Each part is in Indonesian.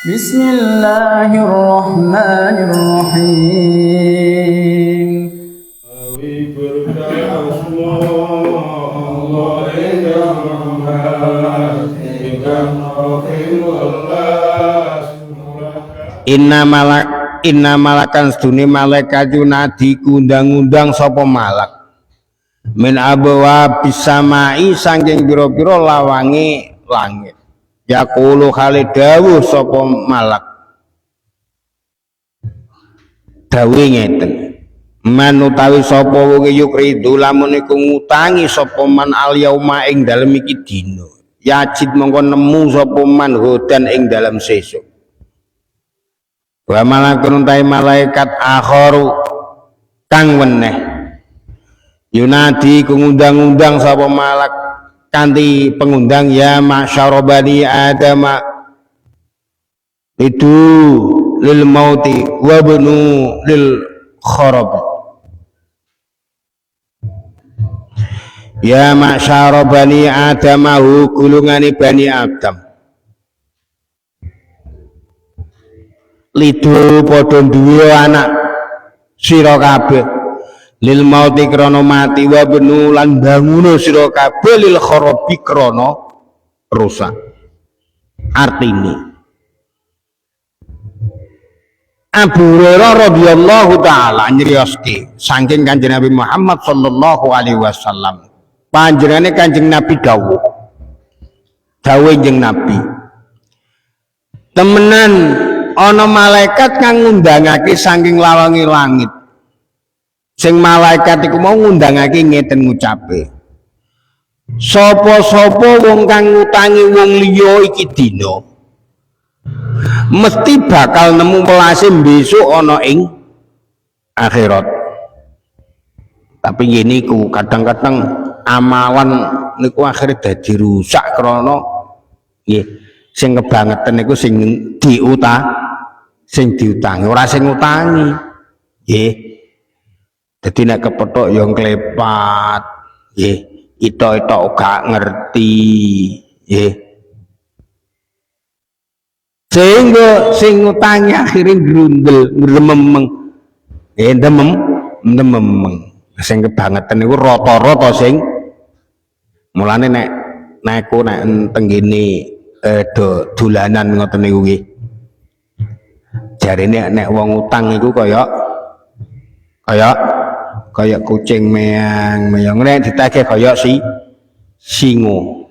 Bismillahirrahmanirrahim. Inna malakan sedune malaikat yunadi kundang-undang sapa malak min abwa bisamai saking pira-pira lawange langit yaqulu khalid dawuh sapa malak dawuh ngeten man utawi sapa wong yukridu lamun iku ngutangi sapa man al yauma ing dalem iki dina yajid mongko nemu sapa man hodan ing dalem sesuk wa malakun tai malaikat akharu kang weneh yunadi ngundang-undang sapa malak kanthi pengundang ya masyara bani adam itu lil mauti wa bunu lil kharab ya masyara bani adam gulungane bani adam lidu padha duwe anak sira kabeh lil mauti krana mati wa benu lan banguno sira kabeh lil kharabi krana rusak artine Abu Hurairah radhiyallahu taala nyriyoske saking Kanjeng Nabi Muhammad sallallahu alaihi wasallam panjenengane Kanjeng Nabi dawuh Kanjeng Nabi temenan ana malaikat kang ngundangake saking lawange langit. Sing malaikat iku mau ngundangake ngeten ngucape. Sapa-sapa wong kang ngutangi wong liya iki dina mesti bakal nemu welase besok ana ing akhirat. Tapi ngene iku kadang-kadang amalan niku akhire dadi rusak krana nggih sing kebangetan niku sing diutangi ora sing ngutangi nggih dadi nek kepethuk ya nglepat nggih ito-ito gak ngerti nggih sehingga sing ngutangi akhire grundel ngrememeng ndememeng sing kebangetan niku rata-rata sing mulane nek tenggene dolanan ngoten niku nggih jarine nek wong utang iku kaya kucing meang nek ditagih kaya singo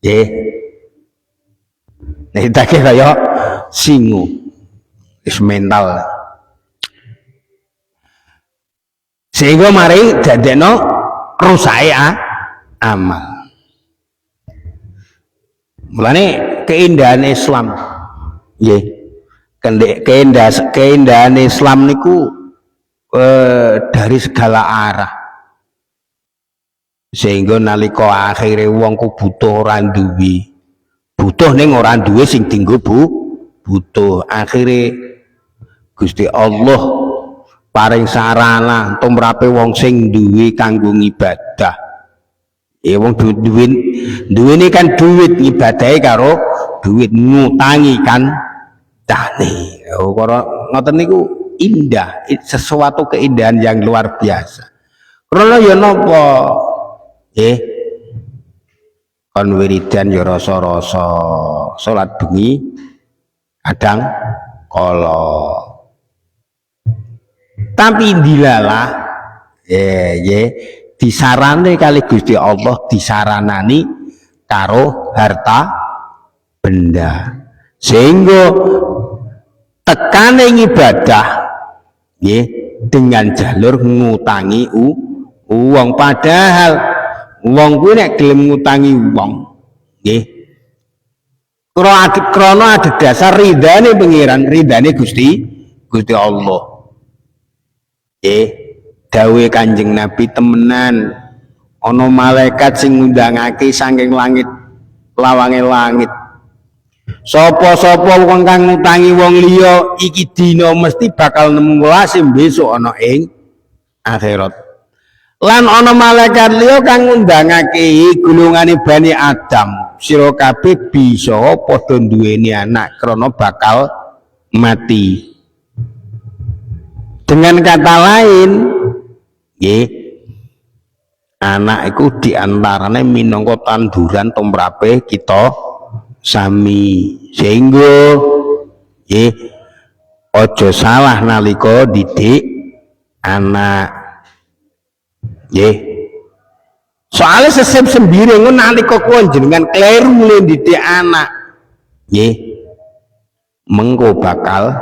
nggih nek ditagih kaya singo wis mental sehingga mari dadekno rusake amal mulane keindahan Islam nggih keindahan Islam niku dari segala arah sehingga nalika akhire wong ku butuh ora duwe butuh ning ora duwe sing dienggo butuh akhire Gusti Allah paring sarana tumrape wong sing duwe kanggo ibadah wong duwene kan duit ngibadahi karo duit ngutangi kan tane ngoten niku indah sesuatu keindahan yang luar biasa karena ya napa kon wiridan ya rasa-rasa salat bengi kadang kala tapi dilalah disarane kali Gusti Allah disaranani karo harta benda sehingga tekane ibadah nggih dengan jalur ngutangi uang padahal wong kuwi nek gelem ngutangi wong nggih krana ada dasar ridane pangeran ridane Gusti Allah nggih dawuhe Kanjeng Nabi temenan ana malaikat sing ngundangake saking langit lawange langit sapa-sapa wong kang ngutangi wong liya iki dina mesti bakal nemu welase besok ana ing akhirat lan ana malaikat liya kang ngundangake golongane Bani Adam sira kabeh bisa padha duweni anak krana bakal mati. Dengan kata lain, nggih, anak iku diantarane minangka tanduran tumrape kita sami, sehingga nggih aja salah nalika didik anak. Nggih. Soalnya sesep sendiri ngono nalika kowe jenengan kleru mulih didik anak, nggih, mengko bakal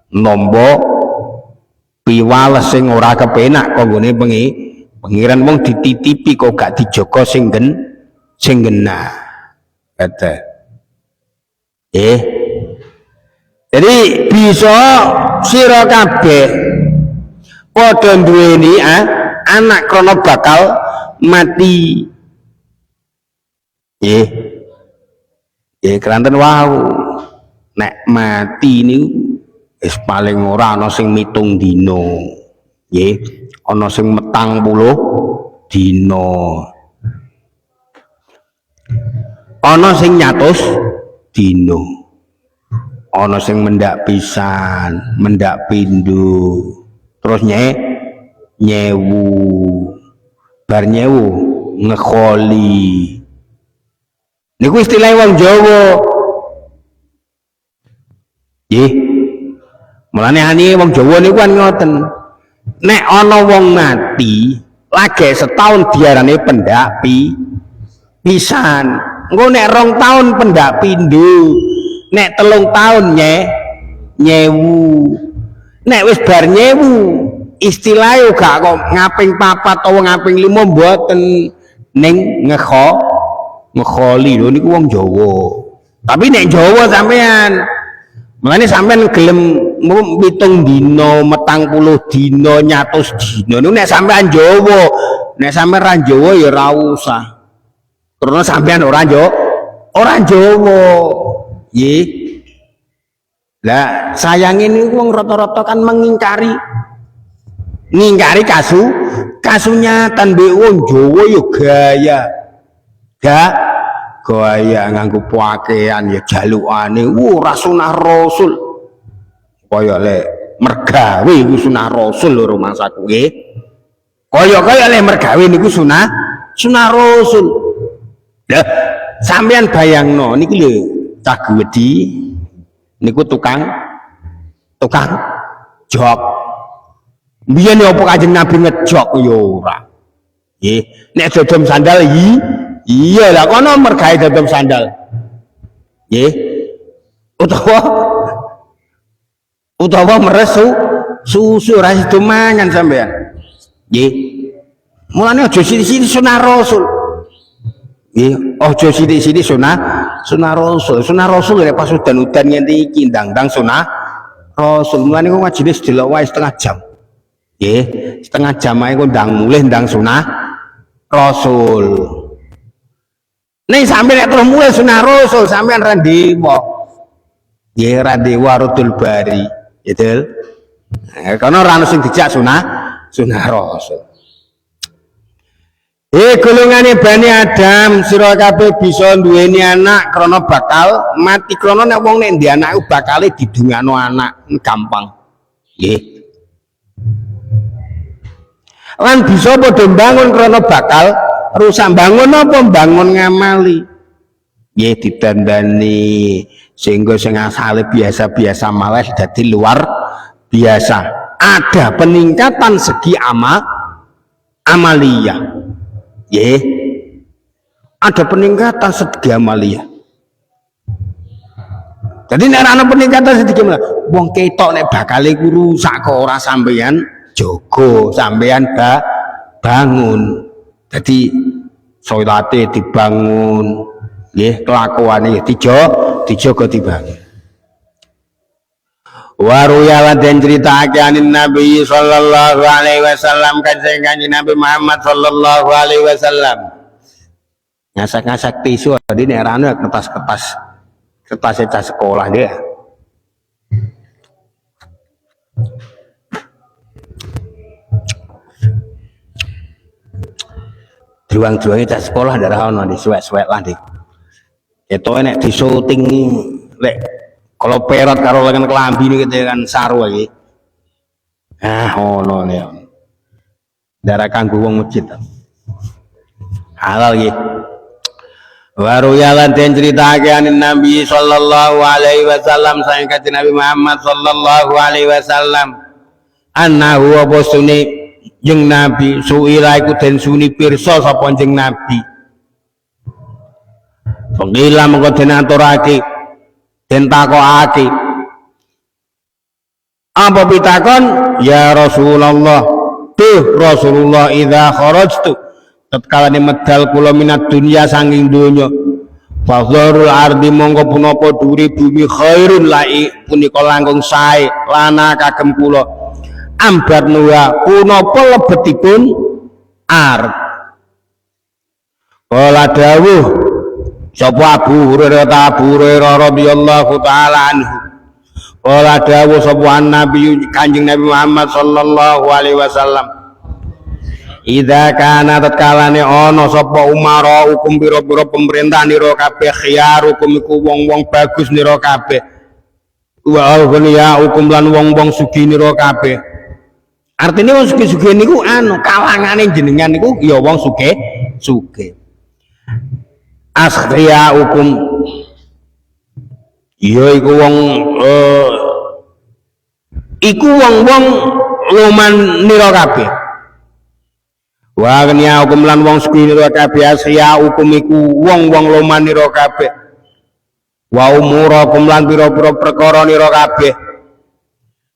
nampa piwales sing ora kepenak kanggone pengiran wong dititipi kok gak dijaga sing genah. Kata. Jadi bisa sira kabeh padha duweni anak krana bakal mati. Keranten wau nek mati niku wis paling ora ana sing mitung dina, nggih, ana sing 40 dina, ana sing 100 dina, ana sing mendak pisan, mendak pindho, terus nyewu, bar nyewu ngekholi. Niku istilah wong Jawa. Nggih. Mulane ani wong Jawa niku kan ngoten. Nek ana wong mati, lagi setahun diarani pendak pisan. Engko nek 2 tahun pendak pindho, nek 3 tahun nyewu. Nek wis bar nyewu, istilahnya gak kok ngaping 4 atau ngaping 5 mboten, ning ngekholi lho niku wong Jawa. Tapi nek Jawa sampean, mulane sampean gelem pitung dina, 40 dina, 100 dina niku nek sampean Jawa. Nek sampean ra Jawa ya ora usah. Karena sampean ora Jawa. Nggih. Lah sayange niku wong rata-rata kan mengingkari kasunyatan mbek wong Jawa ya gaya nganggo pakaian ya jalukane ora sunah Rasul. Kaya lek mergawe iku sunah Rasul lho rumangsaku nggih. Kaya lek mergawe niku sunah Rasul. Lah sampean bayangno niki lho cah Gwedi niku tukang jok. Biyen apa Kanjeng Nabi ngejok ya ora. Nggih, nek dodom sandal iya lah kono mergawe dodom sandal. Nggih. Utawa meres susu ora sido mangan sampean. Nggih. Mulane aja sithik-sithik sunah Rasul. Nggih, aja sithik-sithik sunah Rasul. Sunah Rasul lek pas udan-udan ngene iki ndang-ndang sunah Rasul. Mulane kok ngajine delok wae setengah jam. Nggih, setengah jam ae kok ndang mulih ndang sunah Rasul. Ning sampeyan nek terus mulih sunah Rasul sampeyan ra dewa. Nggih, ra dewa Rasul Bari. Gitu. Karena orang sing dijak sunah Rasul. Golongane Bani Adam sira kabeh bisa duweni anak krana bakal mati. Krana nek wong nek ndek anak bakale didungakno anak gampang. Nggih. Lan bisa padha mbangun krana bakal rusak. Bangun apa? Bangun ngamali. Nggih ditandani sehingga sing asale biasa-biasa malah dadi luar biasa. Ada peningkatan segi amaliyah. Nggih. Ada peningkatan segi amaliyah. Jadi nek ana peningkatan segi amaliyah, wong ketok nek bakale rusak kok ora sampeyan jaga, sampeyan bangun. Jadi salate dibangun. Nggih, kelakuane dijaga dibangun. Waruyalan dan critakake anin Nabi sallallahu alaihi wasallam kanjeng Nabi Muhammad sallallahu alaihi wasallam. Ngasak-ngasak tisu di nerane kertas sekolah dia. Juang-juangnya tas sekolah darah ono di suwek-suwek lah di. Ketoke nek disyuting lek kalau perot karo lengan kelambi ini gitu kan saru lagi. Ono nih. Darah kanggo wong masjid. Halal gitu. Waru yalan den ceritake anin Nabi sallallahu alaihi wasallam saking kanjeng Nabi Muhammad sallallahu alaihi wasallam annahu wa bosune jeung Nabi suila iku den suni pirsa sapa jeneng Nabi. Pengila mengko den aturake den takokake. Apa pitakon? Ya Rasulullah. Tuh Rasulullah idza kharajtu tatkala medal kula minat dunya sanging donya fadharul ardi mongko punapa duri bumi khairun lai punika langkung sae lana kagem kula ambat nuwa punapa lebetipun ard kala dawuh sapa Abu Hurairah radhiyallahu taala anhu kala dawuh sapa Nabi Kanjeng Nabi Muhammad sallallahu alaihi wasallam idza kana tatkalane ana sapa umara hukum pira-pira pemerintah nira kabeh khiyarukum iku wong-wong bagus nira kabeh wa alghniya hukum lan wong-wong sugih nira kabeh artine wong sugih-sugih niku kalangane jenengan niku ya wong sugih akhriya hukum ya iku wong-wong luman nira kabeh wa gnia hukum lan wong sugih nira kabeh asya hukum iku wong-wong loman nira kabeh wa umurakum lan pira-pira perkara nira kabeh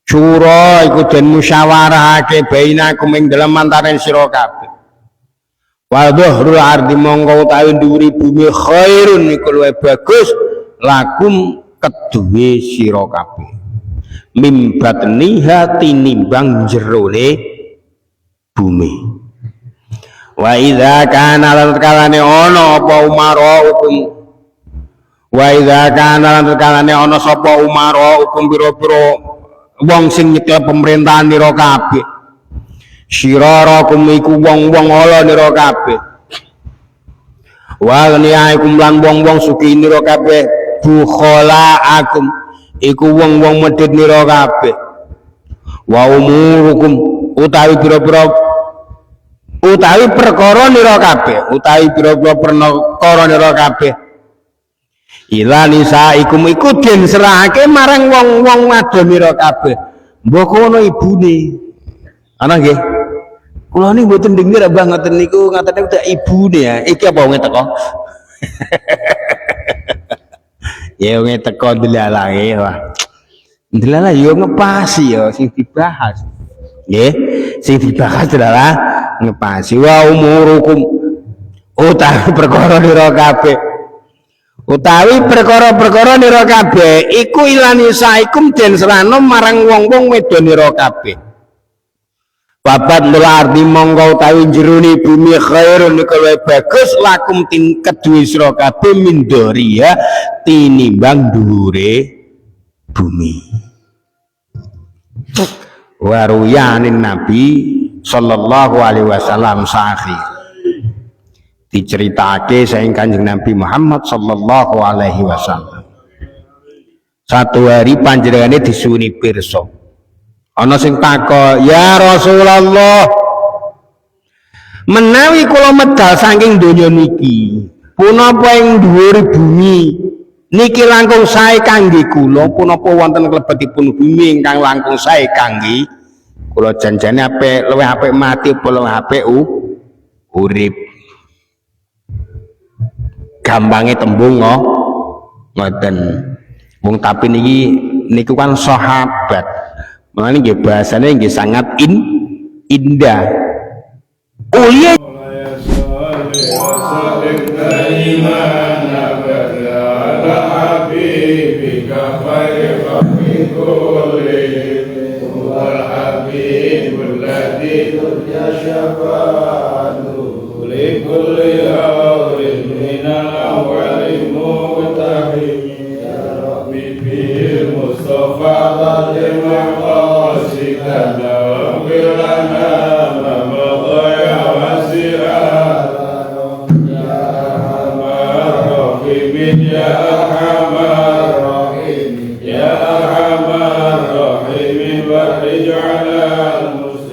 syura iku den musyawarahake bainakum ing dalem antaraning sira kabeh wa dhahrul ardi mongko utawi dhuwuri bumi khairun iku luwih bagus lakum keduwe sira kabeh mimbat niha tinimbang jerone bumi. Wa idza kana lan kalane ana apa umara hukum wa idza kana lan kalane ana sapa umara hukum pira-pira wong sing nyekel pemerintahan nira kabeh syirarakum iku wong-wong ala nira kabeh wa ghniaikum lan wong-wong sugih nira kabeh bukhalaakum iku wong-wong medhit nira kabeh wa umurukum utawi pira-pira utawi perkara nira kabeh utawi pira-pira perkara nira kabeh ila nisaikum iku den serahake marang wong-wong wadon nira kabeh mbok kono ibune ana nggih kula niki mboten denger Abah ngoten niku ngatene udah ibune ya iki apa wong teko ya wong teko dilalake wah dilalah yo ngepasi yo sing dibahas nggih sing dibahas adalah ngepasi wa umurukum utawi perkara nira kabeh utawi perkara-perkara nira kabeh iku ilani saikum den serana marang wong-wong wedon nira kabeh babat ardi mongko utawi jerone bumi khairun iku luwih bagus lakum tin kedue sira kabeh mindoria tinimbang dhuwure bumi waruyanin Nabi sallallahu alaihi wasallam sahih diceritake saking Kanjeng Nabi Muhammad sallallahu alaihi wasallam satu hari panjenengane disuni pirsa ana sing takok ya Rasulullah menawi kula medal saking donya niki punapa ing dhuwur bumi niki langkung sae kangge kula punapa wonten klebetipun bumi ingkang langkung sae kangge kula janjane apik luwih apik mati apa luwih apik urip gampange tembung ngoten wong tapi niku kan sahabat makane nggih bahasane nggih sangat indah uliya Ya أرحم الراحمين يا أرحم الراحمين فرج على المسلمين